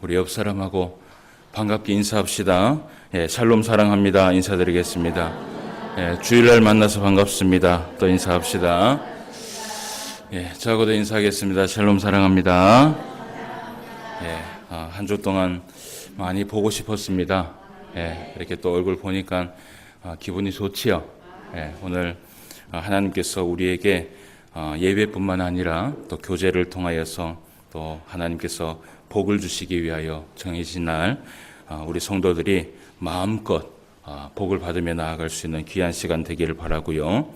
우리 옆 사람하고 반갑게 인사합시다. 샬롬 사랑합니다. 인사드리겠습니다. 주일날 만나서 반갑습니다. 또 인사합시다. 저하고도 인사하겠습니다. 샬롬 사랑합니다. 한 주 동안 많이 보고 싶었습니다. 이렇게 또 얼굴 보니까 기분이 좋지요. 오늘 하나님께서 우리에게 예배뿐만 아니라 또 교제를 통하여서 또 하나님께서 복을 주시기 위하여 정해진 날 우리 성도들이 마음껏 복을 받으며 나아갈 수 있는 귀한 시간 되기를 바라고요.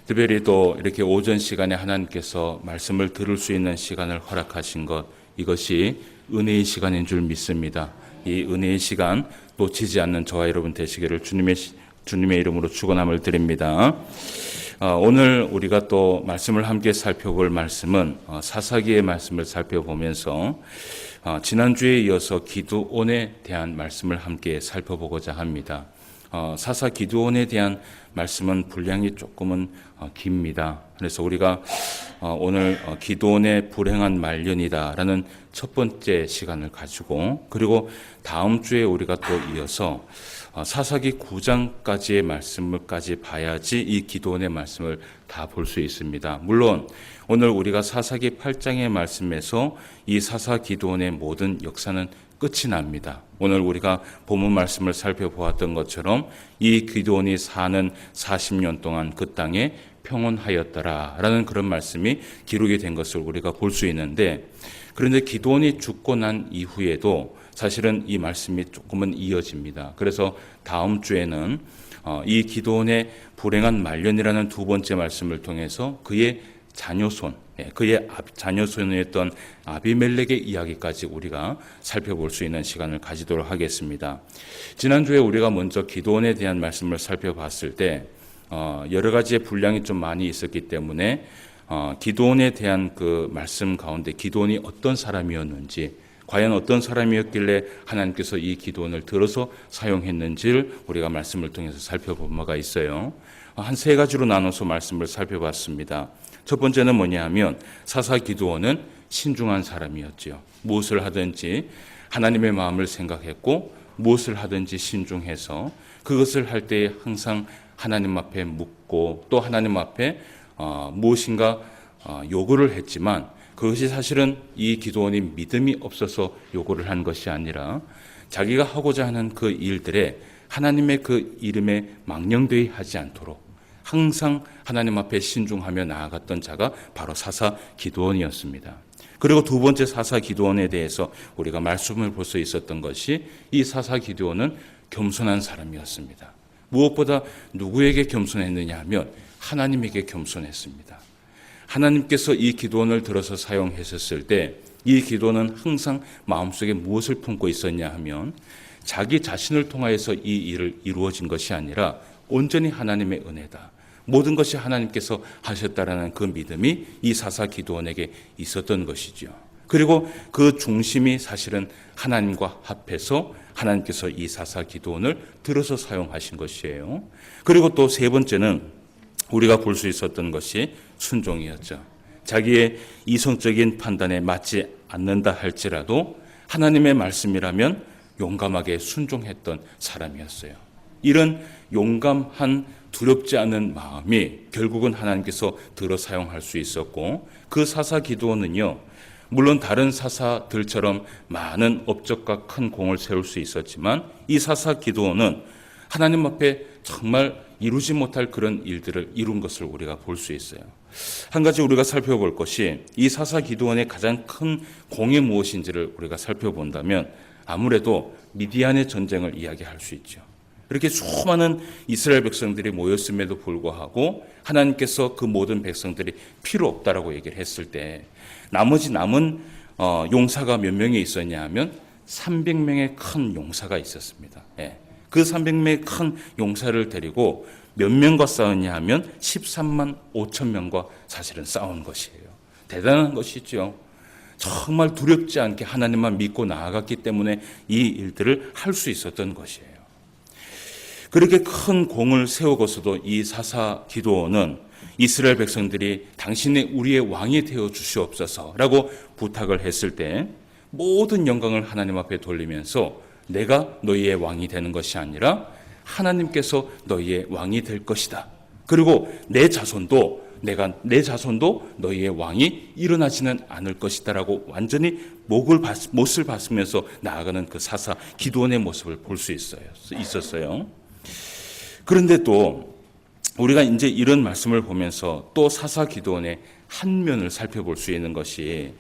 특별히 또 이렇게 오전 시간에 하나님께서 말씀을 들을 수 있는 시간을 허락하신 것, 이것이 은혜의 시간인 줄 믿습니다. 이 은혜의 시간 놓치지 않는 저와 여러분 되시기를 주님의 이름으로 축원함을 드립니다. 오늘 우리가 또 말씀을 함께 살펴볼 말씀은 사사기의 말씀을 살펴보면서 지난주에 이어서 기드온에 대한 말씀을 함께 살펴보고자 합니다. 사사 기드온에 대한 말씀은 분량이 조금은 깁니다. 그래서 우리가 오늘 기드온의 불행한 말년이다라는 첫 번째 시간을 가지고, 그리고 다음 주에 우리가 또 이어서 사사기 9장까지의 말씀을까지 봐야지 이 기드온의 말씀을 다 볼 수 있습니다. 물론 오늘 우리가 사사기 8장의 말씀에서 이 사사 기드온의 모든 역사는 끝이 납니다. 오늘 우리가 본문 말씀을 살펴보았던 것처럼 이 기드온이 사는 40년 동안 그 땅에 평온하였더라라는 그런 말씀이 기록이 된 것을 우리가 볼 수 있는데, 그런데 기드온이 죽고 난 이후에도 사실은 이 말씀이 조금은 이어집니다. 그래서 다음 주에는 이 기드온의 불행한 말년이라는 두 번째 말씀을 통해서 그의 자녀손, 그의 자녀손이었던 아비멜렉의 이야기까지 우리가 살펴볼 수 있는 시간을 가지도록 하겠습니다. 지난주에 우리가 먼저 기드온에 대한 말씀을 살펴봤을 때 여러 가지의 분량이 좀 많이 있었기 때문에 기드온에 대한 그 말씀 가운데 기드온이 어떤 사람이었는지, 과연 어떤 사람이었길래 하나님께서 이 기드온을 들어서 사용했는지를 우리가 말씀을 통해서 살펴본 바가 있어요. 한 세 가지로 나눠서 말씀을 살펴봤습니다. 첫 번째는 뭐냐 하면 사사 기드온은 신중한 사람이었지요. 무엇을 하든지 하나님의 마음을 생각했고 무엇을 하든지 신중해서 그것을 할 때 항상 하나님 앞에 묻고 또 하나님 앞에 무엇인가 요구를 했지만, 그것이 사실은 이 기드온이 믿음이 없어서 요구를 한 것이 아니라 자기가 하고자 하는 그 일들에 하나님의 그 이름에 망령되이 하지 않도록 항상 하나님 앞에 신중하며 나아갔던 자가 바로 사사 기드온이었습니다. 그리고 두 번째 사사 기드온에 대해서 우리가 말씀을 볼 수 있었던 것이 이 사사 기드온은 겸손한 사람이었습니다. 무엇보다 누구에게 겸손했느냐 하면 하나님에게 겸손했습니다. 하나님께서 이 기드온을 들어서 사용하셨을 때 이 기드온은 항상 마음속에 무엇을 품고 있었냐 하면 자기 자신을 통하여서 이 일을 이루어진 것이 아니라 온전히 하나님의 은혜다, 모든 것이 하나님께서 하셨다라는 그 믿음이 이 사사 기드온에게 있었던 것이죠. 그리고 그 중심이 사실은 하나님과 합해서 하나님께서 이 사사 기드온을 들어서 사용하신 것이에요. 그리고 또 세 번째는 우리가 볼 수 있었던 것이 순종이었죠. 자기의 이성적인 판단에 맞지 않는다 할지라도 하나님의 말씀이라면 용감하게 순종했던 사람이었어요. 이런 용감한 두렵지 않은 마음이 결국은 하나님께서 들어 사용할 수 있었고, 그 사사 기드온은요, 물론 다른 사사들처럼 많은 업적과 큰 공을 세울 수 있었지만 이 사사 기드온은 하나님 앞에 정말 이루지 못할 그런 일들을 이룬 것을 우리가 볼 수 있어요. 한 가지 우리가 살펴볼 것이 이 사사 기드온의 가장 큰 공이 무엇인지를 우리가 살펴본다면 아무래도 미디안의 전쟁을 이야기할 수 있죠. 이렇게 수많은 이스라엘 백성들이 모였음에도 불구하고 하나님께서 그 모든 백성들이 필요 없다라고 얘기를 했을 때 나머지 남은 용사가 몇 명이 있었냐 하면 300명의 큰 용사가 있었습니다. 그 300명의 큰 용사를 데리고 몇 명과 싸웠냐 하면 13만 5천 명과 사실은 싸운 것이에요. 대단한 것이죠. 정말 두렵지 않게 하나님만 믿고 나아갔기 때문에 이 일들을 할 수 있었던 것이에요. 그렇게 큰 공을 세우고서도 이 사사 기드온은 이스라엘 백성들이 당신이 우리의 왕이 되어 주시옵소서라고 부탁을 했을 때 모든 영광을 하나님 앞에 돌리면서 내가 너희의 왕이 되는 것이 아니라 하나님께서 너희의 왕이 될 것이다. 그리고 내 자손도 너희의 왕이 일어나지는 않을 것이다라고 완전히 못을 봤으면서 나아가는 그 사사 기드온의 모습을 볼 수 있었어요. 그런데 또 우리가 이제 이런 말씀을 보면서 또 사사 기드온의 한 면을 살펴볼 수 있는 것이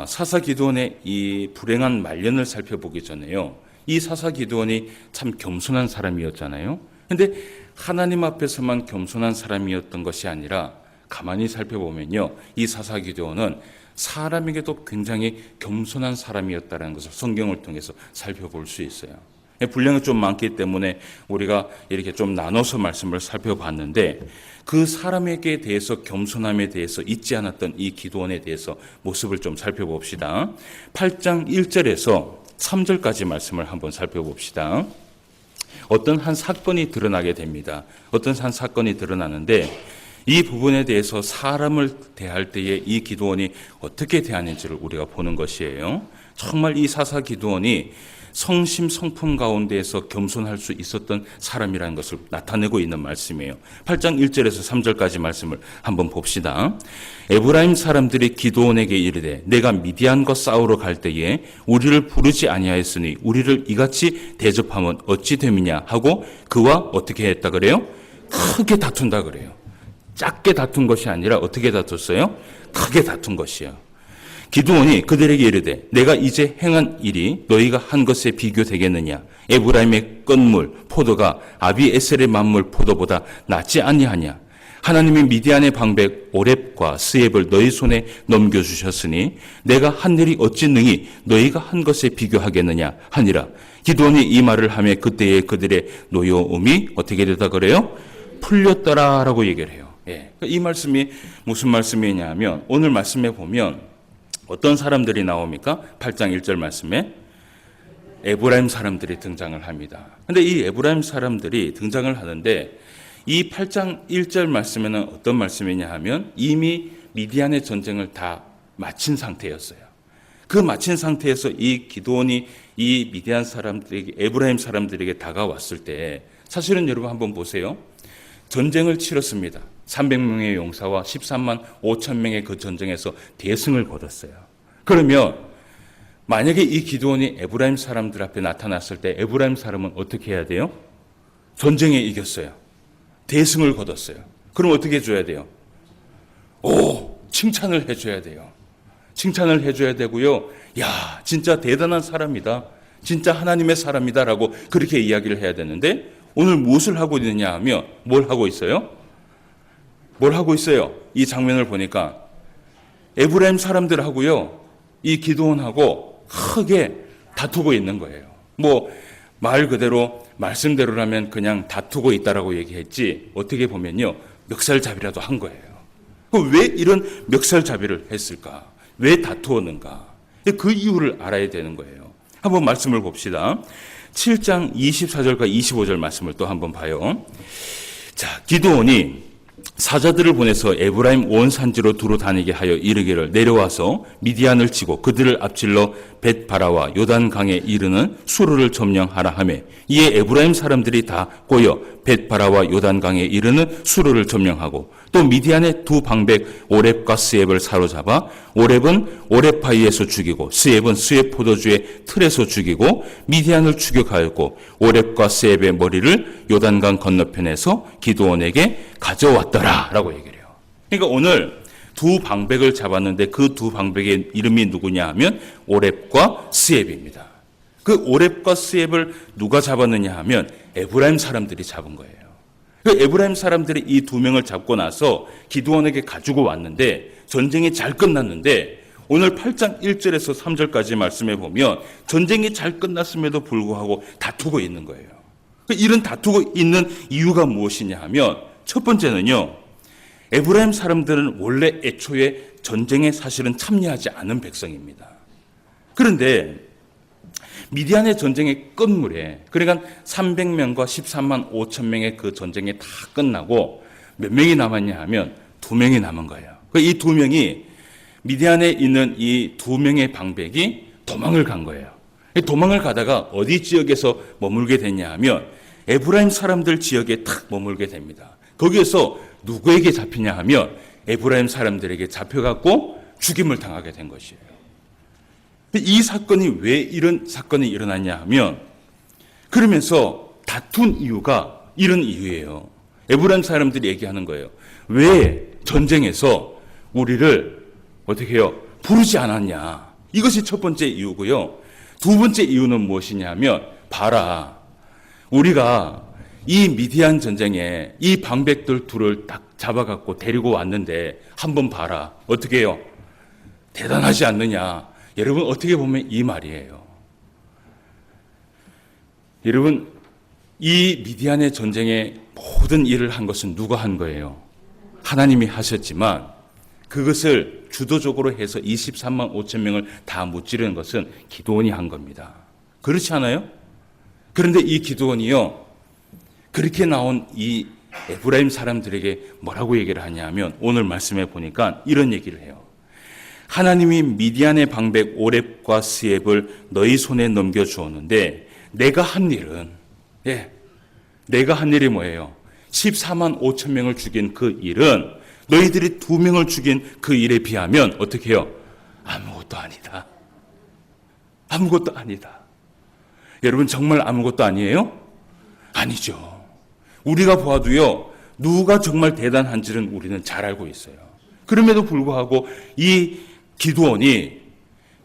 사사 기드온의 이 불행한 말년을 살펴보기 전에요. 이 사사 기드온이 참 겸손한 사람이었잖아요. 그런데 하나님 앞에서만 겸손한 사람이었던 것이 아니라 가만히 살펴보면요, 이 사사 기드온은 사람에게도 굉장히 겸손한 사람이었다는 것을 성경을 통해서 살펴볼 수 있어요. 분량이 좀 많기 때문에 우리가 이렇게 좀 나눠서 말씀을 살펴봤는데 그 사람에게 대해서 겸손함에 대해서 잊지 않았던 이 기드온에 대해서 모습을 좀 살펴봅시다. 8장 1절에서 3절까지 말씀을 한번 살펴봅시다. 어떤 한 사건이 드러나게 됩니다. 어떤 한 사건이 드러나는데 이 부분에 대해서 사람을 대할 때에 이 기드온이 어떻게 대하는지를 우리가 보는 것이에요. 정말 이 사사 기드온이 성심 성품 가운데에서 겸손할 수 있었던 사람이라는 것을 나타내고 있는 말씀이에요. 8장 1절에서 3절까지 말씀을 한번 봅시다. 에브라임 사람들이 기드온에게 이르되 내가 미디안과 싸우러 갈 때에 우리를 부르지 아니하였으니 우리를 이같이 대접하면 어찌 됨이냐 하고 그와 어떻게 했다 그래요? 크게 다툰다 그래요. 작게 다툰 것이 아니라 어떻게 다퉜어요? 크게 다툰 것이요. 기드온이 그들에게 이르되 내가 이제 행한 일이 너희가 한 것에 비교되겠느냐? 에브라임의 끈물 포도가 아비에셀의 만물 포도보다 낫지 아니하냐? 하나님이 미디안의 방백 오렙과 스앱을 너희 손에 넘겨주셨으니 내가 한 일이 어찌 능히 너희가 한 것에 비교하겠느냐 하니라. 기드온이 이 말을 하며 그때에 그들의 노여움이 어떻게 되다 그래요? 풀렸더라라고 얘기를 해요. 이 말씀이 무슨 말씀이냐면 오늘 말씀에 보면 어떤 사람들이 나옵니까? 8장 1절 말씀에 에브라임 사람들이 등장을 합니다. 그런데 이 에브라임 사람들이 등장을 하는데 이 8장 1절 말씀에는 어떤 말씀이냐 하면 이미 미디안의 전쟁을 다 마친 상태였어요. 그 마친 상태에서 이 기드온이 이 미디안 사람들에게 에브라임 사람들에게 다가왔을 때 사실은 여러분 한번 보세요. 전쟁을 치렀습니다. 300명의 용사와 13만 5천 명의 그 전쟁에서 대승을 거뒀어요. 그러면 만약에 이 기드온이 에브라임 사람들 앞에 나타났을 때 에브라임 사람은 어떻게 해야 돼요? 전쟁에 이겼어요. 대승을 거뒀어요. 그럼 어떻게 해줘야 돼요? 칭찬을 해줘야 돼요. 칭찬을 해줘야 되고요. 야, 진짜 대단한 사람이다. 진짜 하나님의 사람이다라고 그렇게 이야기를 해야 되는데 오늘 무엇을 하고 있느냐 하면 뭘 하고 있어요? 뭘 하고 있어요? 이 장면을 보니까 에브라임 사람들하고요, 이 기드온하고 크게 다투고 있는 거예요. 말 그대로 말씀대로라면 그냥 다투고 있다라고 얘기했지 어떻게 보면요 멱살잡이라도 한 거예요. 왜 이런 멱살잡이를 했을까? 왜 다투었는가? 그 이유를 알아야 되는 거예요. 한번 말씀을 봅시다. 7장 24절과 25절 말씀을 또 한번 봐요. 자, 기드온이 사자들을 보내서 에브라임 온 산지로 두루 다니게 하여 이르기를 내려와서 미디안을 치고 그들을 앞질러 벳바라와 요단강에 이르는 수르를 점령하라 하며 이에 에브라임 사람들이 다 꼬여 벳바라와 요단강에 이르는 수르를 점령하고 또 미디안의 두 방백 오렙과 스앱을 사로잡아 오렙은 오렙바위에서 죽이고 스앱은 스앱 포도주의 틀에서 죽이고 미디안을 추격하였고 오렙과 스앱의 머리를 요단강 건너편에서 기드온에게 가져왔더라라고 얘기를 해요. 그러니까 오늘 두 방백을 잡았는데 그 두 방백의 이름이 누구냐 하면 오렙과 스앱입니다. 그 오렙과 스앱을 누가 잡았느냐 하면 에브라임 사람들이 잡은 거예요. 그 에브라임 사람들이 이 두 명을 잡고 나서 기드온에게 가지고 왔는데 전쟁이 잘 끝났는데 오늘 8장 1절에서 3절까지 말씀해 보면 전쟁이 잘 끝났음에도 불구하고 다투고 있는 거예요. 이런 다투고 있는 이유가 무엇이냐 하면 첫 번째는요, 에브라임 사람들은 원래 애초에 전쟁에 사실은 참여하지 않은 백성입니다. 그런데 미디안의 전쟁의 끝물에 그러니까 300명과 13만 5천 명의 그 전쟁이 다 끝나고 몇 명이 남았냐 하면 2명이 남은 거예요. 이 2명이 미디안에 있는 이 2명의 방백이 도망을 간 거예요. 도망을 가다가 어디 지역에서 머물게 됐냐 하면 에브라임 사람들 지역에 탁 머물게 됩니다. 거기에서 누구에게 잡히냐 하면 에브라임 사람들에게 잡혀갖고 죽임을 당하게 된 것이에요. 이 사건이 왜 이런 사건이 일어났냐 하면 그러면서 다툰 이유가 이런 이유예요. 에브라임 사람들이 얘기하는 거예요. 왜 전쟁에서 우리를 어떻게 해요? 부르지 않았냐. 이것이 첫 번째 이유고요. 두 번째 이유는 무엇이냐 하면 봐라. 우리가 이 미디안 전쟁에 이 방백들 둘을 딱 잡아갖고 데리고 왔는데 한번 봐라. 어떻게 해요? 대단하지 않느냐. 여러분 어떻게 보면 이 말이에요. 여러분 이 미디안의 전쟁에 모든 일을 한 것은 누가 한 거예요? 하나님이 하셨지만 그것을 주도적으로 해서 23만 5천 명을 다 무찌르는 것은 기드온이 한 겁니다. 그렇지 않아요? 그런데 이 기드온이요. 그렇게 나온 이 에브라임 사람들에게 뭐라고 얘기를 하냐면 오늘 말씀해 보니까 이런 얘기를 해요. 하나님이 미디안의 방백 오렙과 스엡을 너희 손에 넘겨주었는데 내가 한 일은 내가 한 일이 뭐예요? 14만 5천 명을 죽인 그 일은 너희들이 2명을 죽인 그 일에 비하면 어떻게 해요? 아무것도 아니다. 아무것도 아니다. 여러분 정말 아무것도 아니에요? 아니죠. 우리가 보아도요. 누가 정말 대단한지는 우리는 잘 알고 있어요. 그럼에도 불구하고 이 기드온이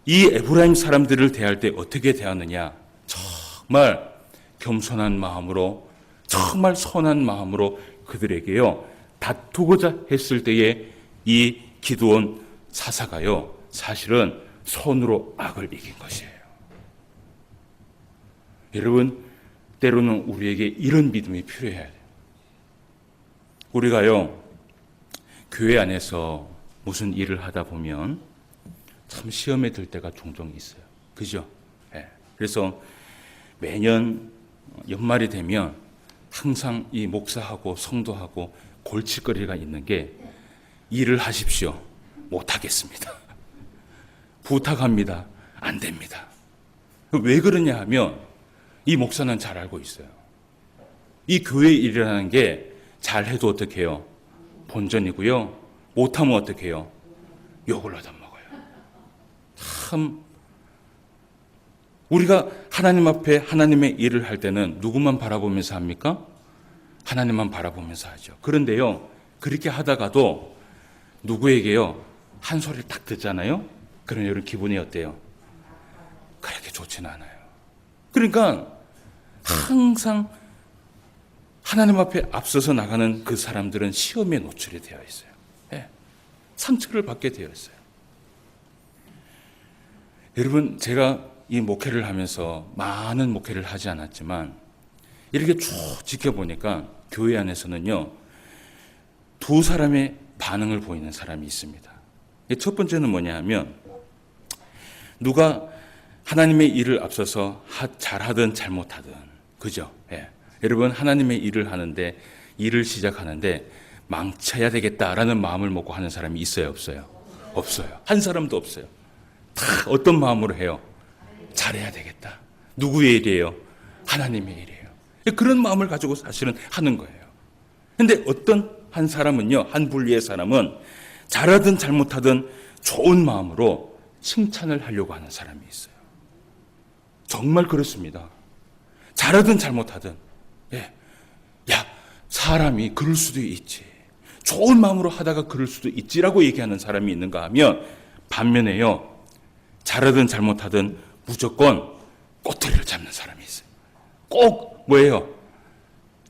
이 에브라임 사람들을 대할 때 어떻게 대하느냐. 정말 겸손한 마음으로 정말 선한 마음으로 그들에게요. 다투고자 했을 때에 이 기드온 사사가요. 사실은 손으로 악을 이긴 것이에요. 여러분 때로는 우리에게 이런 믿음이 필요해야 돼요. 우리가요. 교회 안에서 무슨 일을 하다 보면 참 시험에 들 때가 종종 있어요. 그죠? 그래서 매년 연말이 되면 항상 이 목사하고 성도하고 골칫거리가 있는 게 일을 하십시오. 못하겠습니다. 부탁합니다. 안 됩니다. 왜 그러냐 하면 이 목사는 잘 알고 있어요. 이 교회 일이라는 게 잘해도 어떻게 해요? 본전이고요. 못하면 어떻게 해요? 욕을 얻어먹어요. 참 우리가 하나님 앞에 하나님의 일을 할 때는 누구만 바라보면서 합니까? 하나님만 바라보면서 하죠. 그런데요. 그렇게 하다가도 누구에게요. 한 소리를 딱 듣잖아요. 그러면 여러분 기분이 어때요? 그렇게 좋지는 않아요. 그러니까 항상 하나님 앞에 앞서서 나가는 그 사람들은 시험에 노출이 되어 있어요. 상처를 받게 되어 있어요. 여러분 제가 이 목회를 하면서 많은 목회를 하지 않았지만 이렇게 쭉 지켜보니까 교회 안에서는요. 두 사람의 반응을 보이는 사람이 있습니다. 첫 번째는 뭐냐 하면 누가 하나님의 일을 앞서서 잘하든 잘못하든 그죠? 여러분 하나님의 일을 하는데 일을 시작하는데 망쳐야 되겠다라는 마음을 먹고 하는 사람이 있어요? 없어요? 없어요. 한 사람도 없어요. 다 어떤 마음으로 해요? 잘해야 되겠다. 누구의 일이에요? 하나님의 일이에요. 그런 마음을 가지고 사실은 하는 거예요. 그런데 어떤 한 사람은요, 한 분리의 사람은 잘하든 잘못하든 좋은 마음으로 칭찬을 하려고 하는 사람이 있어요. 정말 그렇습니다. 잘하든 잘못하든, 야, 사람이 그럴 수도 있지. 좋은 마음으로 하다가 그럴 수도 있지라고 얘기하는 사람이 있는가 하면 반면에요, 잘하든 잘못하든 무조건 꼬투리를 잡는 사람이 있어요. 꼭 뭐예요?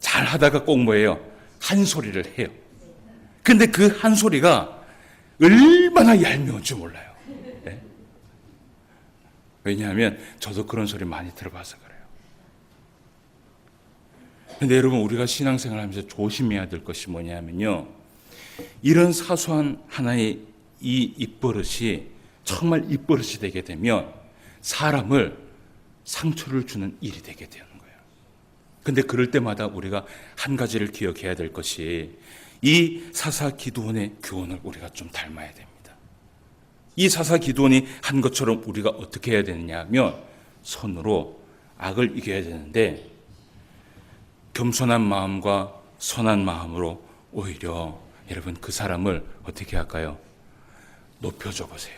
잘하다가 꼭 뭐예요? 한 소리를 해요. 근데 그 한 소리가 얼마나 얄미운 줄 몰라요. 왜냐하면 저도 그런 소리 많이 들어봐서 그래요. 근데 여러분 우리가 신앙생활 하면서 조심해야 될 것이 뭐냐면요. 이런 사소한 하나의 이 입버릇이 정말 입버릇이 되게 되면 사람을 상처를 주는 일이 되게 되는 거예요. 근데 그럴 때마다 우리가 한 가지를 기억해야 될 것이 이 사사 기드온의 교훈을 우리가 좀 닮아야 됩니다. 이 사사 기드온이 한 것처럼 우리가 어떻게 해야 되느냐 하면 선으로 악을 이겨야 되는데 겸손한 마음과 선한 마음으로 오히려 여러분 그 사람을 어떻게 할까요? 높여줘 보세요.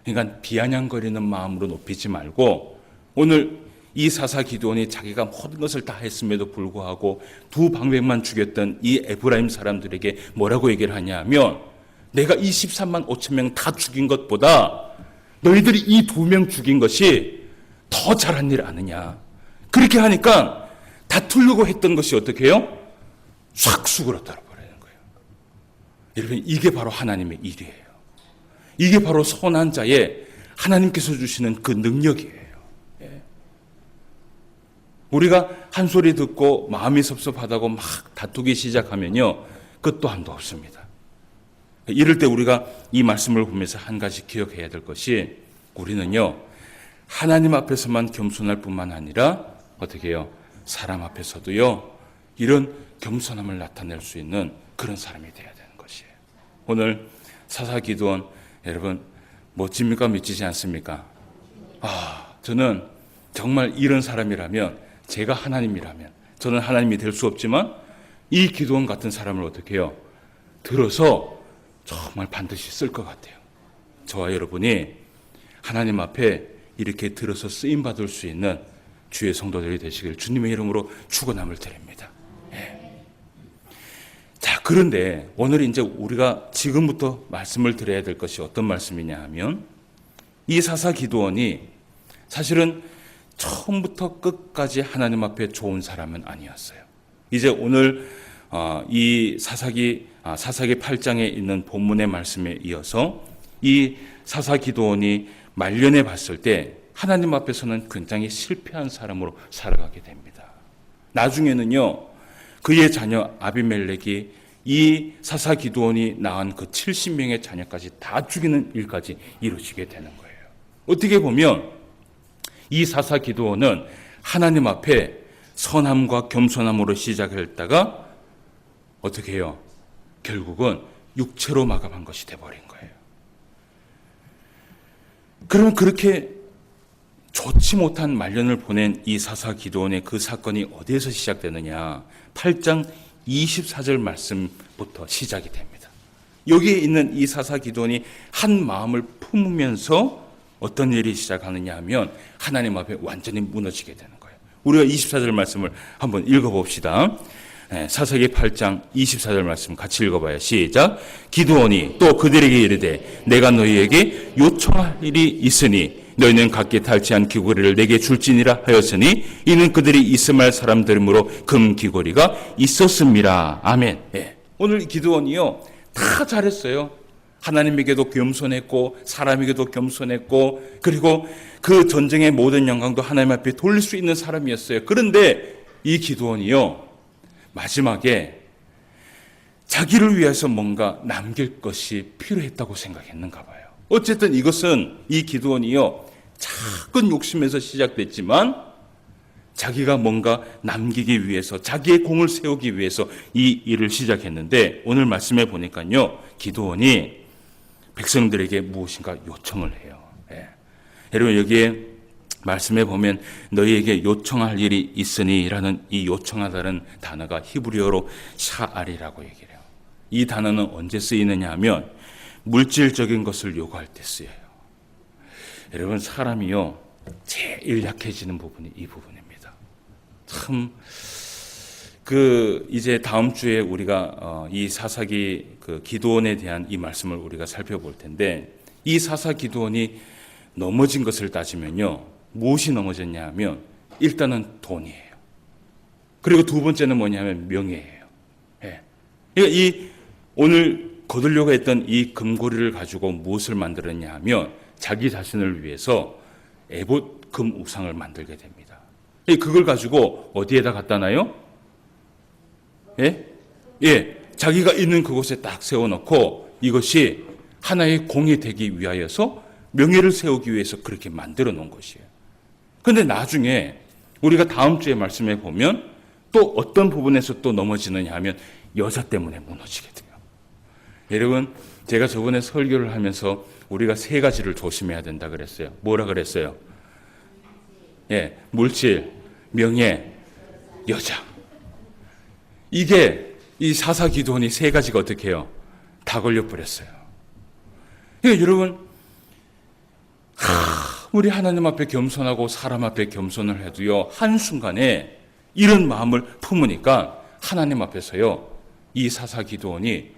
그러니까 비아냥거리는 마음으로 높이지 말고 오늘 이 사사 기드온이 자기가 모든 것을 다 했음에도 불구하고 2방백만 죽였던 이 에브라임 사람들에게 뭐라고 얘기를 하냐 하면 내가 이 13만 5천 명 다 죽인 것보다 너희들이 이 2명 죽인 것이 더 잘한 일 아느냐. 그렇게 하니까 다투려고 했던 것이 어떻게 해요? 싹 수그러들어 버리는 거예요. 여러분 이게 바로 하나님의 일이에요. 이게 바로 선한 자의 하나님께서 주시는 그 능력이에요. 우리가 한 소리 듣고 마음이 섭섭하다고 막 다투기 시작하면요, 끝도 한도 없습니다. 이럴 때 우리가 이 말씀을 보면서 한 가지 기억해야 될 것이 우리는요, 하나님 앞에서만 겸손할 뿐만 아니라 어떻게 해요? 사람 앞에서도요, 이런 겸손함을 나타낼 수 있는 그런 사람이 되어야 되는 것이에요. 오늘 사사 기드온 여러분 멋집니까? 믿지지 않습니까? 저는 정말 이런 사람이라면 제가 하나님이라면 저는 하나님이 될 수 없지만 이 기드온 같은 사람을 어떻게 해요? 들어서 정말 반드시 쓸 것 같아요. 저와 여러분이 하나님 앞에 이렇게 들어서 쓰임받을 수 있는 주의 성도들이 되시길 주님의 이름으로 축원함을 드립니다. 자, 그런데 오늘 이제 우리가 지금부터 말씀을 드려야 될 것이 어떤 말씀이냐 하면 이 사사 기드온이 사실은 처음부터 끝까지 하나님 앞에 좋은 사람은 아니었어요. 이제 오늘 이 사사기 8장에 있는 본문의 말씀에 이어서 이 사사 기드온이 말년에 봤을 때 하나님 앞에서는 굉장히 실패한 사람으로 살아가게 됩니다. 나중에는요, 그의 자녀 아비멜렉이 이 사사 기드온이 낳은 그 70명의 자녀까지 다 죽이는 일까지 이루어지게 되는 거예요. 어떻게 보면 이 사사 기드온은 하나님 앞에 선함과 겸손함으로 시작했다가 어떻게 해요? 결국은 육체로 마감한 것이 돼버린 거예요. 그럼 그렇게 좋지 못한 말년을 보낸 이 사사 기드온의 그 사건이 어디에서 시작되느냐? 8장 24절 말씀부터 시작이 됩니다. 여기에 있는 이 사사 기드온이 한 마음을 품으면서 어떤 일이 시작하느냐 하면 하나님 앞에 완전히 무너지게 되는 거예요. 우리가 24절 말씀을 한번 읽어봅시다. 사사기 8장 24절 말씀 같이 읽어봐요. 시작. 기드온이 또 그들에게 이르되 내가 너희에게 요청할 일이 있으니 너희는 각기 탈취한 귀고리를 내게 줄지니라 하였으니 이는 그들이 있음할 사람들이므로 금 귀고리가 있었습니다. 아멘. 오늘 기드온이요 다 잘했어요. 하나님에게도 겸손했고 사람에게도 겸손했고 그리고 그 전쟁의 모든 영광도 하나님 앞에 돌릴 수 있는 사람이었어요. 그런데 이 기드온이요 마지막에 자기를 위해서 뭔가 남길 것이 필요했다고 생각했는가 봐요. 어쨌든 이것은 이 기드온이요 작은 욕심에서 시작됐지만 자기가 뭔가 남기기 위해서 자기의 공을 세우기 위해서 이 일을 시작했는데 오늘 말씀해 보니까요 기드온이 백성들에게 무엇인가 요청을 해요. 여러분 여기에 말씀해 보면 너희에게 요청할 일이 있으니 라는 이 요청하다는 단어가 히브리어로 샤알이라고 얘기를 해요. 이 단어는 언제 쓰이느냐 하면 물질적인 것을 요구할 때 쓰여요. 여러분 사람이요 제일 약해지는 부분이 이 부분입니다. 참 이제 다음 주에 우리가 이 사사기 기드온에 대한 이 말씀을 우리가 살펴볼 텐데 이 사사 기드온이 넘어진 것을 따지면요 무엇이 넘어졌냐 하면 일단은 돈이에요. 그리고 두 번째는 뭐냐면 명예예요. 그러니까 이 오늘 거두려고 했던 이 금고리를 가지고 무엇을 만들었냐 하면 자기 자신을 위해서 에봇 금 우상을 만들게 됩니다. 그걸 가지고 어디에다 갖다 놔요? 자기가 있는 그곳에 딱 세워놓고 이것이 하나의 공이 되기 위하여서 명예를 세우기 위해서 그렇게 만들어 놓은 것이에요. 그런데 나중에 우리가 다음 주에 말씀해 보면 또 어떤 부분에서 또 넘어지느냐 하면 여자 때문에 무너지게 돼요. 여러분 제가 저번에 설교를 하면서 우리가 세 가지를 조심해야 된다 그랬어요. 뭐라 그랬어요? 예, 물질, 명예, 여자. 이게 이 사사기도원이 세 가지가 어떻게 해요? 다 걸려버렸어요. 그러니까 여러분, 우리 하나님 앞에 겸손하고 사람 앞에 겸손을 해도요, 한순간에 이런 마음을 품으니까 하나님 앞에서요, 이 사사기도원이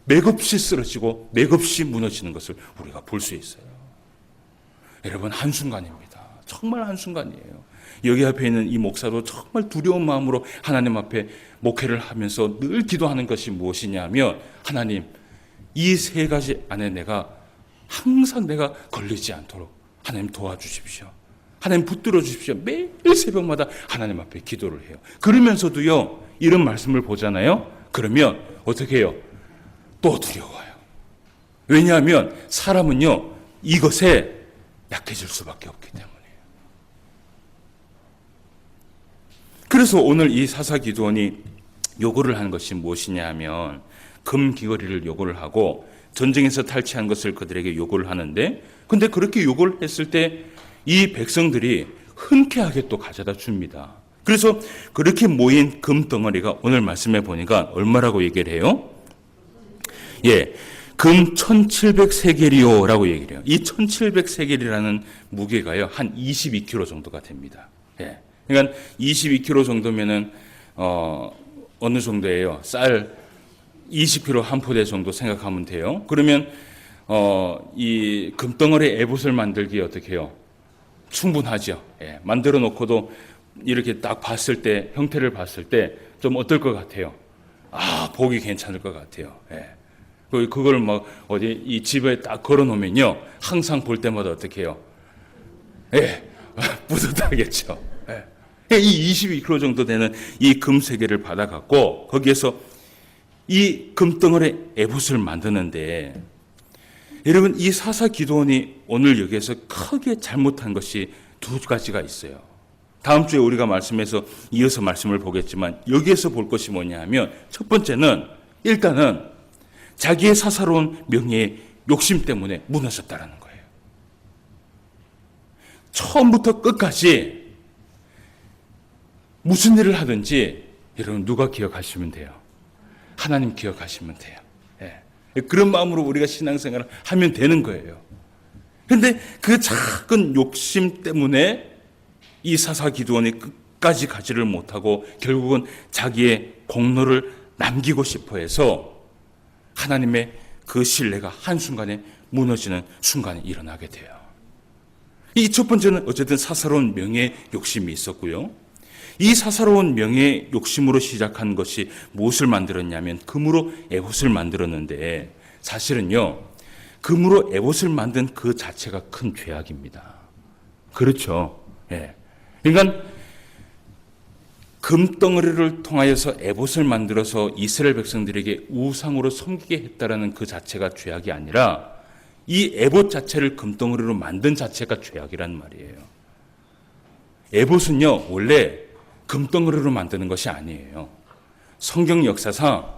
맥없이 쓰러지고 맥없이 무너지는 것을 우리가 볼 수 있어요. 여러분, 한순간입니다. 정말 한순간이에요. 여기 앞에 있는 이 목사도 정말 두려운 마음으로 하나님 앞에 목회를 하면서 늘 기도하는 것이 무엇이냐 하면, 하나님, 이 세 가지 안에 항상 내가 걸리지 않도록 하나님 도와주십시오. 하나님 붙들어 주십시오. 매일 새벽마다 하나님 앞에 기도를 해요. 그러면서도요, 이런 말씀을 보잖아요. 그러면 어떻게 해요? 또 두려워요. 왜냐하면 사람은요, 이것에 약해질 수밖에 없기 때문이에요. 그래서 오늘 이 사사기도원이 요구를 한 것이 무엇이냐 하면, 금귀걸이를 요구를 하고 전쟁에서 탈취한 것을 그들에게 요구를 하는데, 근데 그렇게 요구를 했을 때 이 백성들이 흔쾌하게 또 가져다 줍니다. 그래서 그렇게 모인 금덩어리가 오늘 말씀해 보니까 얼마라고 얘기를 해요? 예, 금 1700세겔이요라고 얘기를 해요. 이 1700세겔이라는 무게가요, 한 22kg 정도가 됩니다. 예, 그러니까 22kg 정도면은 어느 정도예요? 쌀 20kg 한 포대 정도 생각하면 돼요. 그러면 이 금덩어리 에봇을 만들기에 어떻게 해요? 충분하죠. 예, 만들어 놓고도 이렇게 딱 봤을 때, 형태를 봤을 때 좀 어떨 것 같아요? 보기 괜찮을 것 같아요. 예. 그걸 막 어디 이 집에 딱 걸어 놓으면요, 항상 볼 때마다 어떻게 해요? 예, 뿌듯하겠죠. 예. 이 22kg 정도 되는 이 금 세 개를 받아갖고 거기에서 이 금덩어리 에봇을 만드는데, 여러분, 이 사사기도원이 오늘 여기에서 크게 잘못한 것이 두 가지가 있어요. 다음 주에 우리가 말씀에서 이어서 말씀을 보겠지만, 여기에서 볼 것이 뭐냐 하면, 첫 번째는 일단은 자기의 사사로운 명예의 욕심 때문에 무너졌다라는 거예요. 처음부터 끝까지 무슨 일을 하든지 여러분, 누가 기억하시면 돼요? 하나님 기억하시면 돼요. 예. 그런 마음으로 우리가 신앙생활을 하면 되는 거예요. 그런데 그 작은 욕심 때문에 이 사사기도원이 끝까지 가지를 못하고 결국은 자기의 공로를 남기고 싶어 해서 하나님의 그 신뢰가 한순간에 무너지는 순간이 일어나게 돼요. 이 첫 번째는 어쨌든 사사로운 명예의 욕심이 있었고요. 이 사사로운 명예의 욕심으로 시작한 것이 무엇을 만들었냐면, 금으로 에봇을 만들었는데, 사실은요, 금으로 에봇을 만든 그 자체가 큰 죄악입니다. 그렇죠. 예. 그러니까 금덩어리를 통하여서 에봇을 만들어서 이스라엘 백성들에게 우상으로 섬기게 했다라는 그 자체가 죄악이 아니라, 이 에봇 자체를 금덩어리로 만든 자체가 죄악이란 말이에요. 에봇은요, 원래 금덩어리로 만드는 것이 아니에요. 성경 역사상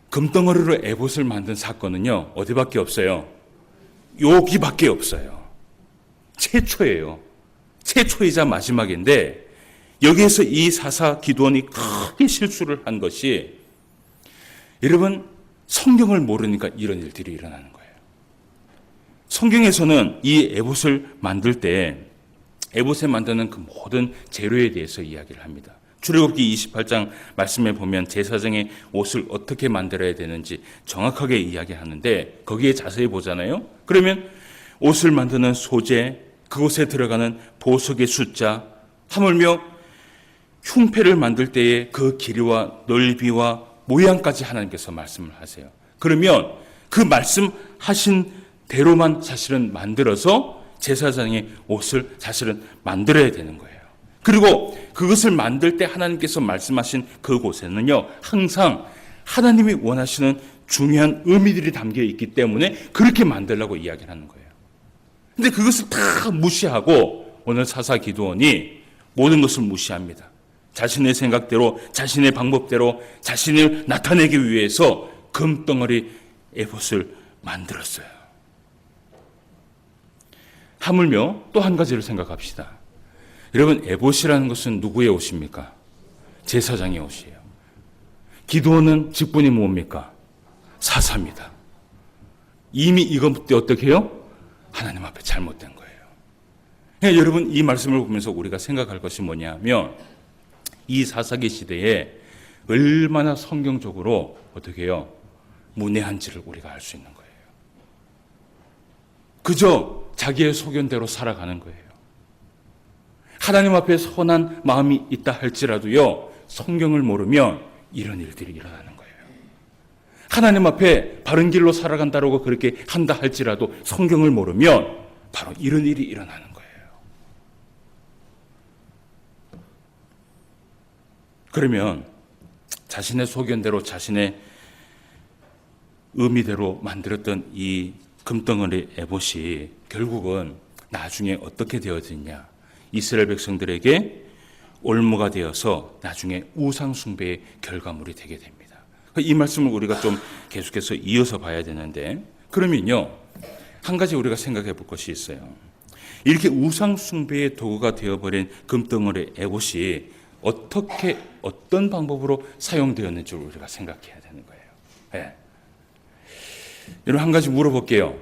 금덩어리로 에봇을 만든 사건은요, 어디밖에 없어요? 여기밖에 없어요. 최초예요. 최초이자 마지막인데, 여기에서 이 사사기도원이 크게 실수를 한 것이, 여러분, 성경을 모르니까 이런 일들이 일어나는 거예요. 성경에서는 이 에봇을 만들 때 에봇에 만드는 그 모든 재료에 대해서 이야기를 합니다. 출애굽기 28장 말씀에 보면 제사장의 옷을 어떻게 만들어야 되는지 정확하게 이야기하는데, 거기에 자세히 보잖아요. 그러면 옷을 만드는 소재, 그곳에 들어가는 보석의 숫자, 하물며 흉패를 만들 때의 그 길이와 넓이와 모양까지 하나님께서 말씀을 하세요. 그러면 그 말씀하신 대로만 사실은 만들어서 제사장의 옷을 사실은 만들어야 되는 거예요. 그리고 그것을 만들 때 하나님께서 말씀하신 그곳에는요, 항상 하나님이 원하시는 중요한 의미들이 담겨 있기 때문에 그렇게 만들라고 이야기를 하는 거예요. 근데 그것을 다 무시하고 오늘 사사기도원이 모든 것을 무시합니다. 자신의 생각대로, 자신의 방법대로 자신을 나타내기 위해서 금덩어리 에봇을 만들었어요. 하물며 또 한 가지를 생각합시다. 여러분, 에봇이라는 것은 누구의 옷입니까? 제사장의 옷이에요. 기드온은 직분이 뭡니까? 사사입니다. 이미 이것 때 어떻게 해요? 하나님 앞에 잘못된 거예요. 그러니까 여러분, 이 말씀을 보면서 우리가 생각할 것이 뭐냐면 이 사사기 시대에 얼마나 성경적으로 어떻게 해요? 문외한지를 우리가 알 수 있는 거예요. 그저 자기의 소견대로 살아가는 거예요. 하나님 앞에 선한 마음이 있다 할지라도요, 성경을 모르면 이런 일들이 일어나는 거예요. 하나님 앞에 바른 길로 살아간다고 그렇게 한다 할지라도 성경을 모르면 바로 이런 일이 일어나는 거예요. 그러면 자신의 소견대로 자신의 의미대로 만들었던 이 금덩어리 에봇이 결국은 나중에 어떻게 되어지냐, 이스라엘 백성들에게 올무가 되어서 나중에 우상 숭배의 결과물이 되게 됩니다. 이 말씀을 우리가 좀 계속해서 이어서 봐야 되는데, 그러면요, 한 가지 우리가 생각해 볼 것이 있어요. 이렇게 우상 숭배의 도구가 되어버린 금덩어리 에봇이 어떻게 어떤 방법으로 사용되었는지를 우리가 생각해야 되는 거예요. 네. 여러분, 한 가지 물어볼게요.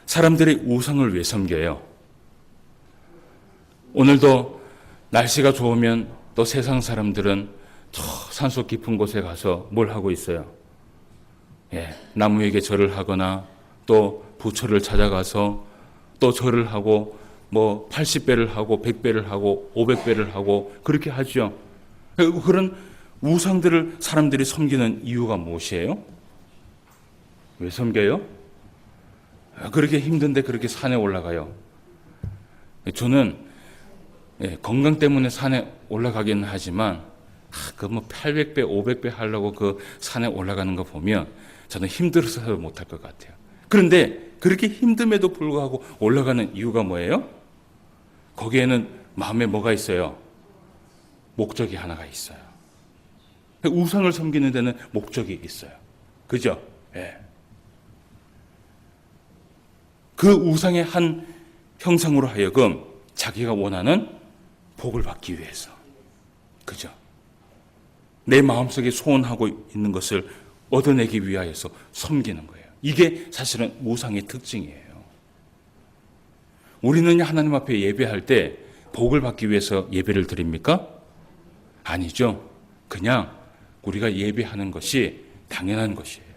사람들이 우상을 왜 섬겨요? 오늘도 날씨가 좋으면 또 세상 사람들은 저 산속 깊은 곳에 가서 뭘 하고 있어요? 나무에게 절을 하거나 또 부처를 찾아가서 또 절을 하고 뭐 80배를 하고 100배를 하고 500배를 하고 그렇게 하죠. 그런 우상들을 사람들이 섬기는 이유가 무엇이에요? 왜 섬겨요? 그렇게 힘든데 그렇게 산에 올라가요. 저는 건강 때문에 산에 올라가기는 하지만 그 뭐 800배, 500배 하려고 그 산에 올라가는 거 보면 저는 힘들어서 못할 것 같아요. 그런데 그렇게 힘듦에도 불구하고 올라가는 이유가 뭐예요? 거기에는 마음에 뭐가 있어요? 목적이 하나가 있어요. 우상을 섬기는 데는 목적이 있어요. 그죠? 예. 그 우상의 한 형상으로 하여금 자기가 원하는 복을 받기 위해서, 그죠? 내 마음속에 소원하고 있는 것을 얻어내기 위하여서 섬기는 거예요. 이게 사실은 우상의 특징이에요. 우리는 하나님 앞에 예배할 때 복을 받기 위해서 예배를 드립니까? 아니죠. 그냥 우리가 예배하는 것이 당연한 것이에요.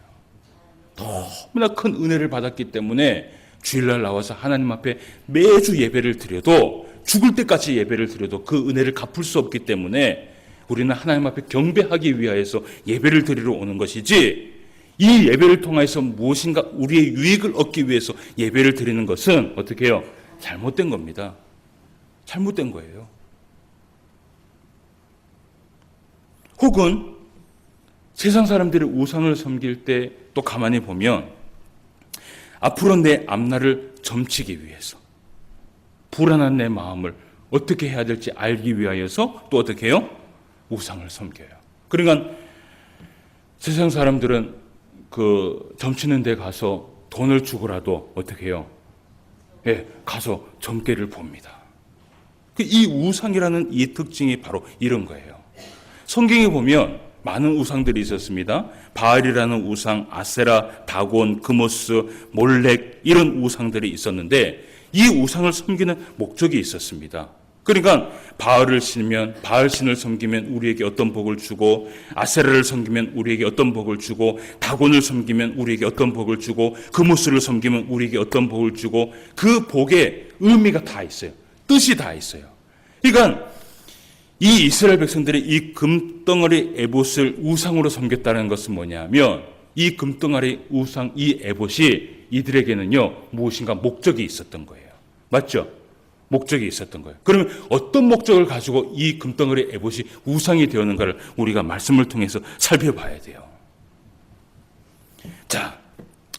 너무나 큰 은혜를 받았기 때문에 주일날 나와서 하나님 앞에 매주 예배를 드려도, 죽을 때까지 예배를 드려도 그 은혜를 갚을 수 없기 때문에 우리는 하나님 앞에 경배하기 위하여서 예배를 드리러 오는 것이지, 이 예배를 통해서 무엇인가 우리의 유익을 얻기 위해서 예배를 드리는 것은 어떻게 해요? 잘못된 겁니다. 잘못된 거예요. 혹은 세상 사람들이 우상을 섬길 때 또 가만히 보면 앞으로 내 앞날을 점치기 위해서, 불안한 내 마음을 어떻게 해야 될지 알기 위하여서 또 어떻게 해요? 우상을 섬겨요. 그러니까 세상 사람들은 그 점치는 데 가서 돈을 주고라도 어떻게 해요? 가서 점괘를 봅니다. 이 우상이라는 이 특징이 바로 이런 거예요. 성경에 보면 많은 우상들이 있었습니다. 바알이라는 우상, 아세라, 다곤, 그모스, 몰렉, 이런 우상들이 있었는데 이 우상을 섬기는 목적이 있었습니다. 그러니까 바알을 신으면, 바알 신을 섬기면 우리에게 어떤 복을 주고, 아세라를 섬기면 우리에게 어떤 복을 주고, 다곤을 섬기면 우리에게 어떤 복을 주고, 그모스를 섬기면 우리에게 어떤 복을 주고, 그 복의 의미가 다 있어요. 뜻이 다 있어요. 그러니까 이 이스라엘 백성들이 이 금덩어리 에봇을 우상으로 섬겼다는 것은 뭐냐면, 이 금덩어리 우상, 이 에봇이 이들에게는요 무엇인가 목적이 있었던 거예요. 맞죠? 목적이 있었던 거예요. 그러면 어떤 목적을 가지고 이 금덩어리 에봇이 우상이 되었는가를 우리가 말씀을 통해서 살펴봐야 돼요. 자,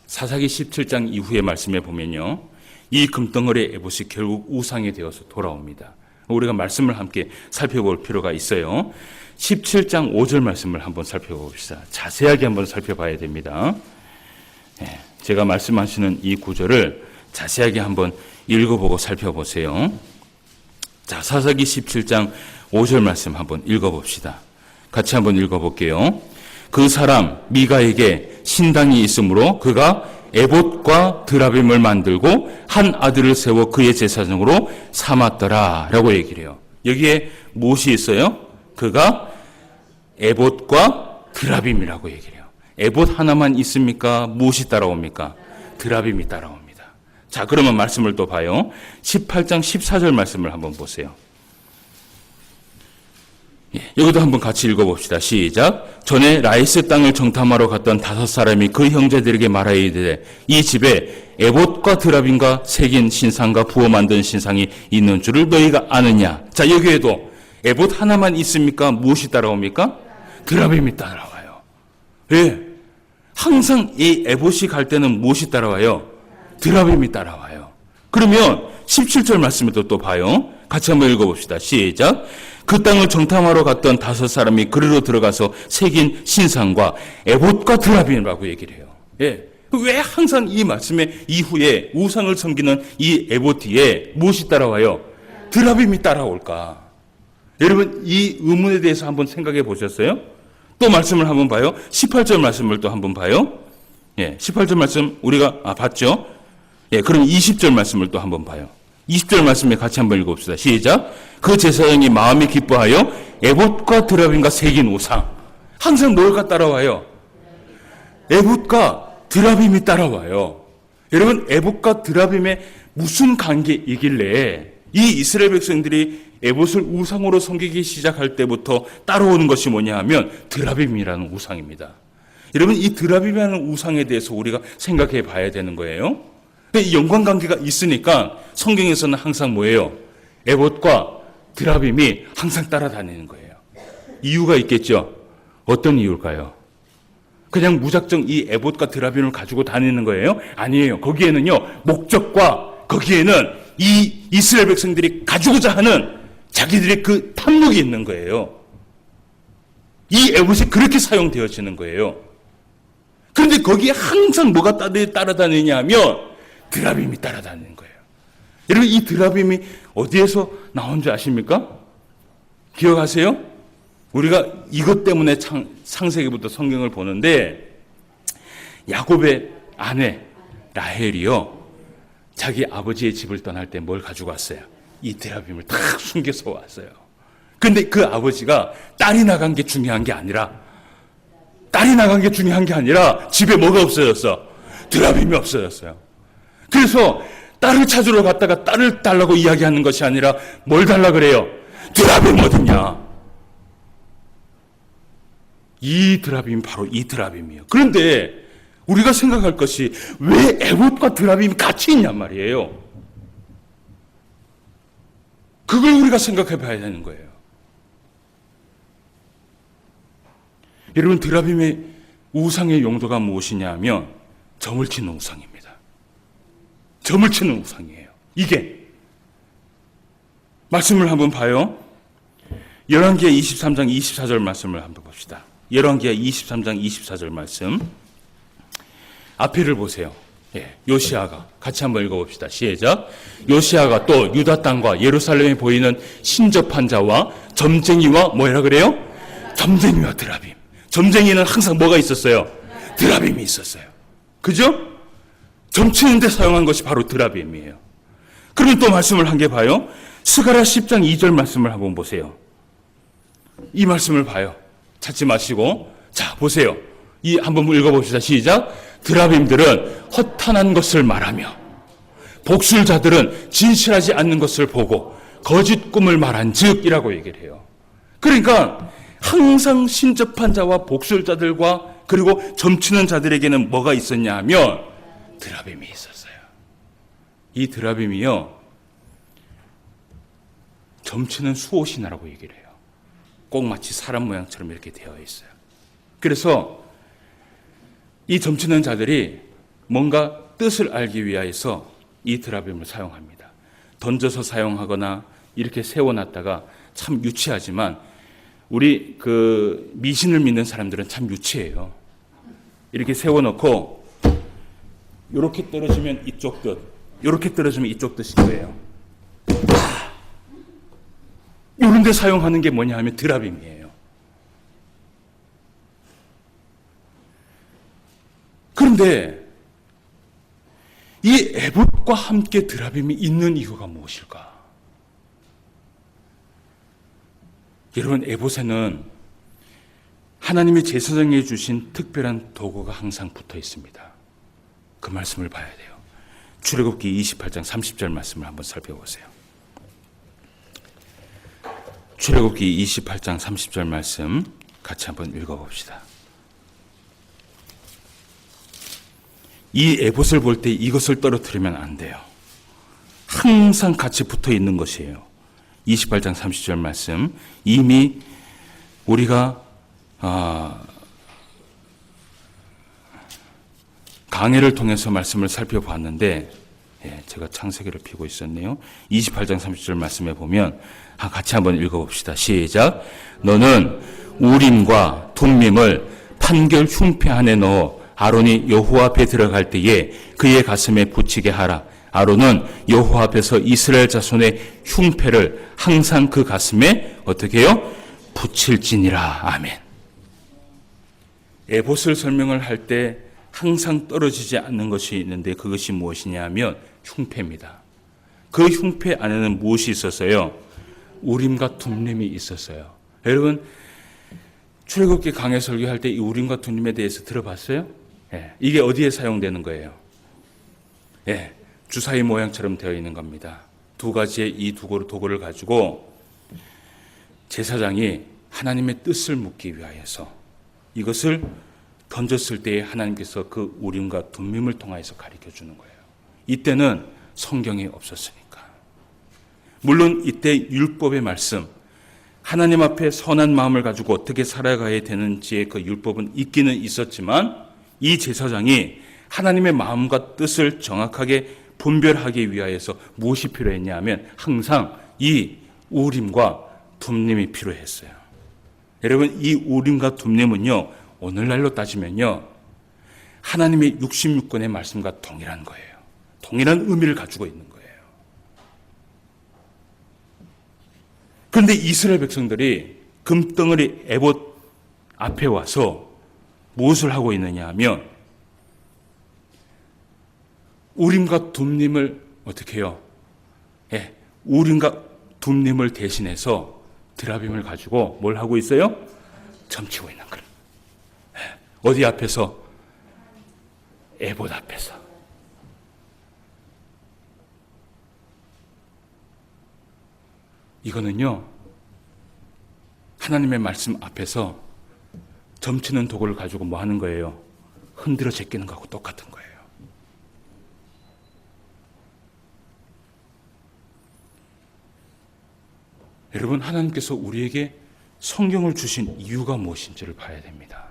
사사기 17장 이후의 말씀에 보면요, 이 금덩어리 에봇이 결국 우상이 되어서 돌아옵니다. 우리가 말씀을 함께 살펴볼 필요가 있어요. 17장 5절 말씀을 한번 살펴봅시다. 자세하게 한번 살펴봐야 됩니다. 제가 말씀하시는 이 구절을 자세하게 한번 읽어보고 살펴보세요. 자, 사사기 17장 5절 말씀 한번 읽어봅시다. 같이 한번 읽어볼게요. 그 사람 미가에게 신당이 있으므로 그가 에봇과 드라빔을 만들고 한 아들을 세워 그의 제사장으로 삼았더라 라고 얘기를 해요. 여기에 무엇이 있어요? 그가 에봇과 드라빔이라고 얘기를 해요. 에봇 하나만 있습니까? 무엇이 따라옵니까? 드라빔이 따라옵니다. 자, 그러면 말씀을 또 봐요. 18장 14절 말씀을 한번 보세요. 여기도 한번 같이 읽어봅시다. 시작. 전에 라이스 땅을 정탐하러 갔던 5사람이 그 형제들에게 말하여 이르되 이 집에 에봇과 드라빔과 새긴 신상과 부어 만든 신상이 있는 줄을 너희가 아느냐. 자, 여기에도 에봇 하나만 있습니까? 무엇이 따라옵니까? 드라빔이 따라와요. 예. 항상 이 에봇이 갈 때는 무엇이 따라와요? 드라빔이 따라와요. 그러면 17절 말씀에도 또 봐요. 같이 한번 읽어봅시다. 시작. 그 땅을 정탐하러 갔던 5사람이 그리로 들어가서 새긴 신상과 에봇과 드라빔이라고 얘기를 해요. 예. 왜 항상 이 말씀의 이후에 우상을 섬기는 이 에봇 뒤에 무엇이 따라와요? 드라빔이 따라올까? 여러분 이 의문에 대해서 한번 생각해 보셨어요? 또 말씀을 한번 봐요. 18절 말씀을 또 한번 봐요. 예, 18절 말씀 우리가 봤죠? 예, 그럼 20절 말씀을 또 한번 봐요. 20절 말씀에 같이 한번 읽어봅시다. 시작. 그 제사장이 마음이 기뻐하여 에봇과 드라빔과 새긴 우상. 항상 뭘가 따라와요? 에봇과 드라빔이 따라와요. 여러분 에봇과 드라빔의 무슨 관계이길래 이 이스라엘 백성들이 에봇을 우상으로 섬기기 시작할 때부터 따라오는 것이 뭐냐 하면 드라빔이라는 우상입니다. 여러분 이 드라빔이라는 우상에 대해서 우리가 생각해 봐야 되는 거예요. 이 연관관계가 있으니까 성경에서는 항상 뭐예요? 에봇과 드라빔이 항상 따라다니는 거예요. 이유가 있겠죠? 어떤 이유일까요? 그냥 무작정 이 에봇과 드라빔을 가지고 다니는 거예요? 아니에요. 거기에는요, 목적과 거기에는 이 이스라엘 백성들이 가지고자 하는 자기들의 그 탐욕이 있는 거예요. 이 에봇이 그렇게 사용되어지는 거예요. 그런데 거기에 항상 뭐가 따라다니냐 하면 드라빔이 따라다니는 거예요. 여러분 이 드라빔이 어디에서 나온 줄 아십니까? 기억하세요? 우리가 이것 때문에 창세기부터 성경을 보는데 야곱의 아내 라헬이요. 자기 아버지의 집을 떠날 때 뭘 가지고 왔어요? 이 드라빔을 탁 숨겨서 왔어요. 그런데 그 아버지가 딸이 나간 게 중요한 게 아니라 집에 뭐가 없어졌어? 드라빔이 없어졌어요. 그래서 딸을 찾으러 갔다가 딸을 달라고 이야기하는 것이 아니라 뭘 달라 그래요? 드라빔 어딨냐? 이 드라빔이 바로 이 드라빔이에요. 그런데 우리가 생각할 것이 왜 에봇과 드라빔이 같이 있냔 말이에요. 그걸 우리가 생각해 봐야 되는 거예요. 여러분 드라빔의 우상의 용도가 무엇이냐 하면 점을 치는 우상입니다. 점을 치는 우상이에요. 이게 말씀을 한번 봐요. 열왕기하 23장 24절 말씀을 한번 봅시다. 열왕기하 23장 24절 말씀 앞에를 보세요. 예, 요시아가 같이 한번 읽어봅시다. 시작. 요시아가 또 유다 땅과 예루살렘에 보이는 신접한 자와 점쟁이와 뭐라 그래요? 점쟁이와 드라빔. 점쟁이는 항상 뭐가 있었어요? 드라빔이 있었어요. 그죠? 점치는데 사용한 것이 바로 드라빔이에요. 그러면 또 말씀을 한 개 봐요. 스가랴 10장 2절 말씀을 한번 보세요. 이 말씀을 봐요. 찾지 마시고 자 보세요. 이 한번 읽어봅시다. 시작. 드라빔들은 허탄한 것을 말하며 복술자들은 진실하지 않는 것을 보고 거짓 꿈을 말한 즉이라고 얘기를 해요. 그러니까 항상 신접한 자와 복술자들과 그리고 점치는 자들에게는 뭐가 있었냐 하면 드라빔이 있었어요. 이 드라빔이요 점치는 수호신화라고 얘기를 해요. 꼭 마치 사람 모양처럼 이렇게 되어 있어요. 그래서 이 점치는 자들이 뭔가 뜻을 알기 위하여서 이 드라빔을 사용합니다. 던져서 사용하거나 이렇게 세워놨다가 참 유치하지만 우리 그 미신을 믿는 사람들은 참 유치해요. 이렇게 세워놓고 이렇게 떨어지면 이쪽 뜻, 이렇게 떨어지면 이쪽 뜻인 거예요. 이런 데 사용하는 게 뭐냐 하면 드라빔이에요. 그런데 이 에봇과 함께 드라빔이 있는 이유가 무엇일까? 여러분, 에봇에는 하나님이 제사장에 주신 특별한 도구가 항상 붙어 있습니다. 그 말씀을 봐야 돼요. 출애굽기 28장 30절 말씀을 한번 살펴보세요. 출애굽기 28장 30절 말씀 같이 한번 읽어봅시다. 이 에봇을 볼 때 이것을 떨어뜨리면 안 돼요. 항상 같이 붙어 있는 것이에요. 28장 30절 말씀, 이미 우리가 강해를 통해서 말씀을 살펴봤는데, 제가 창세기를 펴고 있었네요. 28장 30절 말씀에 보면 같이 한번 읽어봅시다. 시작. 너는 우림과 둠밈을 판결 흉패 안에 넣어 아론이 여호와 앞에 들어갈 때에 그의 가슴에 붙이게 하라. 아론은 여호와 앞에서 이스라엘 자손의 흉패를 항상 그 가슴에 어떻게 해요? 붙일지니라. 아멘. 에봇을 설명을 할 때 항상 떨어지지 않는 것이 있는데 그것이 무엇이냐 하면 흉패입니다. 그 흉패 안에는 무엇이 있었어요? 우림과 둠림이 있었어요. 여러분, 출애굽기 강해 설교할 때 이 우림과 둠림에 대해서 들어봤어요? 이게 어디에 사용되는 거예요? 주사위 모양처럼 되어 있는 겁니다. 두 가지의 이 도구를 가지고 제사장이 하나님의 뜻을 묻기 위하여서 이것을 던졌을 때에 하나님께서 그 우림과 둠밈을 통하여서 가르쳐 주는 거예요. 이때는 성경이 없었으니까. 물론 이때 율법의 말씀, 하나님 앞에 선한 마음을 가지고 어떻게 살아가야 되는지의 그 율법은 있기는 있었지만 이 제사장이 하나님의 마음과 뜻을 정확하게 분별하기 위하여서 무엇이 필요했냐 하면 항상 이 우림과 둠림이 필요했어요. 여러분, 이 우림과 둠림은요, 오늘날로 따지면요, 하나님의 66권의 말씀과 동일한 거예요. 동일한 의미를 가지고 있는 거예요. 그런데 이스라엘 백성들이 금덩어리 에봇 앞에 와서 무엇을 하고 있느냐 하면 우림과 둠림을 어떻게 해요? 우림과 둠림을 대신해서 드라빔을 가지고 뭘 하고 있어요? 점치고 있는 거예요. 어디 앞에서? 에봇 앞에서. 이거는요, 하나님의 말씀 앞에서 점치는 도구를 가지고 뭐 하는 거예요? 흔들어 제끼는 거하고 똑같은 거예요. 여러분, 하나님께서 우리에게 성경을 주신 이유가 무엇인지를 봐야 됩니다.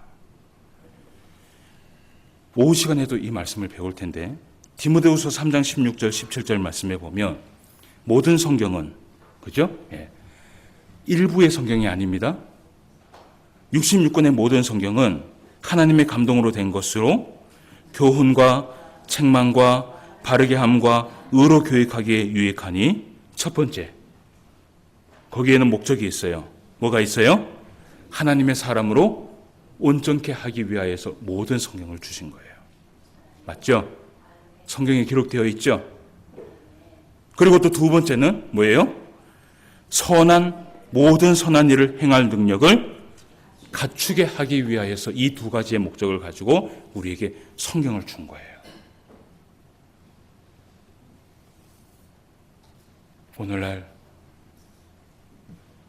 오후 시간에도 이 말씀을 배울 텐데 디모데후서 3장 16절 17절 말씀에 보면 모든 성경은, 그죠? 일부의 성경이 아닙니다. 66권의 모든 성경은 하나님의 감동으로 된 것으로 교훈과 책망과 바르게 함과 의로 교육하기에 유익하니, 첫 번째, 거기에는 목적이 있어요. 뭐가 있어요? 하나님의 사람으로 온전케 하기 위하여서 모든 성경을 주신 거예요. 맞죠? 성경에 기록되어 있죠? 그리고 또 두 번째는 뭐예요? 모든 선한 일을 행할 능력을 갖추게 하기 위하여서 이 두 가지의 목적을 가지고 우리에게 성경을 준 거예요. 오늘날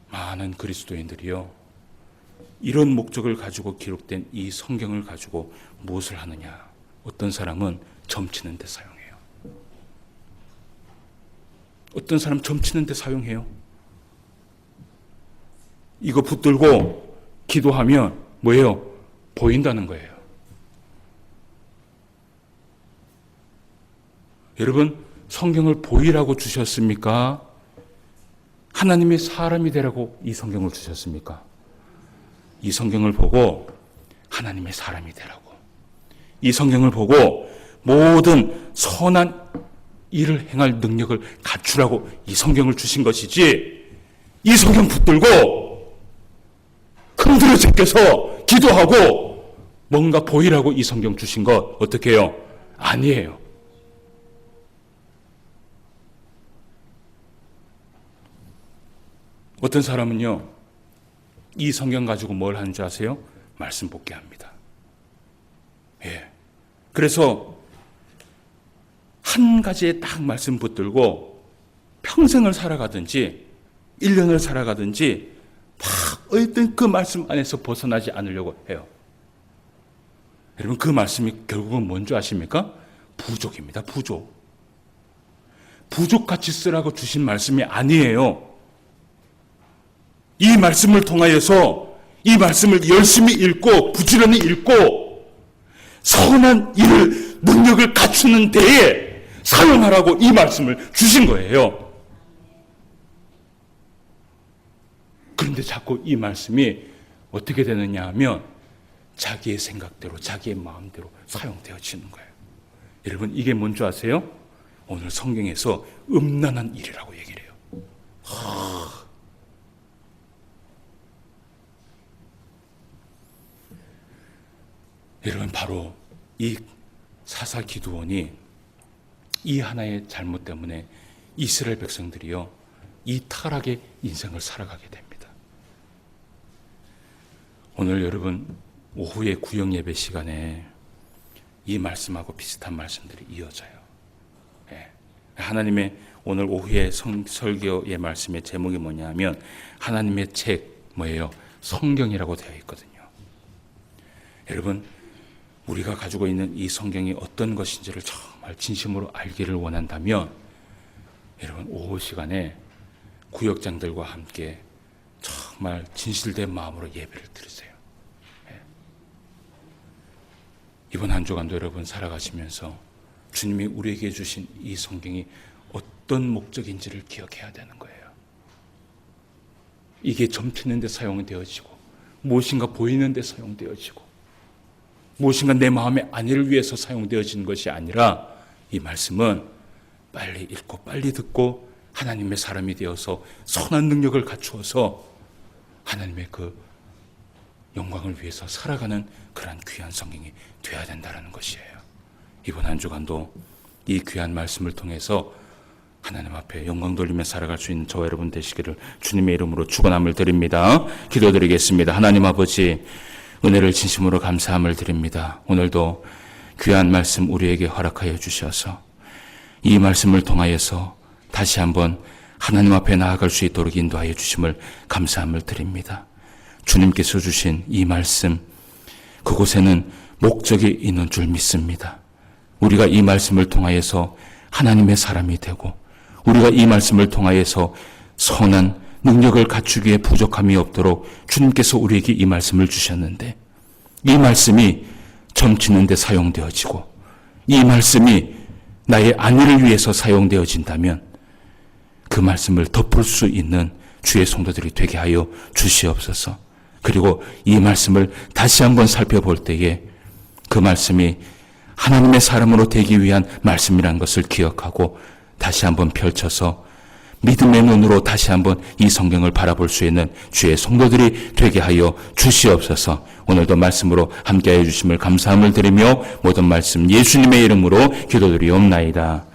많은 그리스도인들이요, 이런 목적을 가지고 기록된 이 성경을 가지고 무엇을 하느냐? 어떤 사람은 점치는 데 사용해요. 어떤 사람 점치는 데 사용해요. 이거 붙들고 기도하면 뭐예요? 보인다는 거예요. 여러분, 성경을 보이라고 주셨습니까? 하나님의 사람이 되라고 이 성경을 주셨습니까? 이 성경을 보고 하나님의 사람이 되라고, 이 성경을 보고 모든 선한 일을 행할 능력을 갖추라고 이 성경을 주신 것이지, 이 성경 붙들고 흔들어 제껴서 기도하고 뭔가 보이라고 이 성경 주신 것 어떻게 해요? 아니에요. 어떤 사람은요, 이 성경 가지고 뭘 하는지 아세요? 말씀 복기 합니다. 예. 그래서 한 가지에 딱 말씀 붙들고 평생을 살아가든지 1년을 살아가든지 막 어떤 그 말씀 안에서 벗어나지 않으려고 해요. 여러분, 그 말씀이 결국은 뭔지 아십니까? 부족입니다. 부족. 부족같이 쓰라고 주신 말씀이 아니에요. 이 말씀을 통하여서 이 말씀을 열심히 읽고 부지런히 읽고 선한 일을 능력을 갖추는 데에 사용하라고 이 말씀을 주신 거예요. 그런데 자꾸 이 말씀이 어떻게 되느냐 하면 자기의 생각대로 자기의 마음대로 사용되어지는 거예요. 여러분, 이게 뭔지 아세요? 오늘 성경에서 음란한 일이라고 얘기를 해요. 여러분, 바로 이 사사 기드온이 이 하나의 잘못 때문에 이스라엘 백성들이요, 이 타락의 인생을 살아가게 됩니다. 오늘 여러분 오후에 구역 예배 시간에 이 말씀하고 비슷한 말씀들이 이어져요. 예. 하나님의 오늘 오후에 설교의 말씀의 제목이 뭐냐면 하나님의 책 뭐예요? 성경이라고 되어 있거든요. 여러분, 우리가 가지고 있는 이 성경이 어떤 것인지를 정말 진심으로 알기를 원한다면 여러분 오후 시간에 구역장들과 함께 정말 진실된 마음으로 예배를 드리세요. 예. 이번 한 주간도 여러분 살아가시면서 주님이 우리에게 주신 이 성경이 어떤 목적인지를 기억해야 되는 거예요. 이게 점치는 데 사용되어지고 무엇인가 보이는 데 사용되어지고 무엇인가 내 마음의 안위를 위해서 사용되어지는 것이 아니라 이 말씀은 빨리 읽고 빨리 듣고 하나님의 사람이 되어서 선한 능력을 갖추어서 하나님의 그 영광을 위해서 살아가는 그러한 귀한 성경이 되어야 된다는 것이에요. 이번 한 주간도 이 귀한 말씀을 통해서 하나님 앞에 영광 돌리며 살아갈 수 있는 저와 여러분 되시기를 주님의 이름으로 축원함을 드립니다. 기도드리겠습니다. 하나님 아버지, 은혜를 진심으로 감사함을 드립니다. 오늘도 귀한 말씀 우리에게 허락하여 주셔서 이 말씀을 통하여서 다시 한번 하나님 앞에 나아갈 수 있도록 인도하여 주심을 감사함을 드립니다. 주님께서 주신 이 말씀, 그곳에는 목적이 있는 줄 믿습니다. 우리가 이 말씀을 통하여서 하나님의 사람이 되고 우리가 이 말씀을 통하여서 선한 능력을 갖추기에 부족함이 없도록 주님께서 우리에게 이 말씀을 주셨는데 이 말씀이 점치는 데 사용되어지고 이 말씀이 나의 안위를 위해서 사용되어진다면 그 말씀을 덮을 수 있는 주의 성도들이 되게 하여 주시옵소서. 그리고 이 말씀을 다시 한번 살펴볼 때에 그 말씀이 하나님의 사람으로 되기 위한 말씀이라는 것을 기억하고 다시 한번 펼쳐서 믿음의 눈으로 다시 한번 이 성경을 바라볼 수 있는 주의 성도들이 되게 하여 주시옵소서. 오늘도 말씀으로 함께하여 주심을 감사함을 드리며 모든 말씀 예수님의 이름으로 기도드리옵나이다.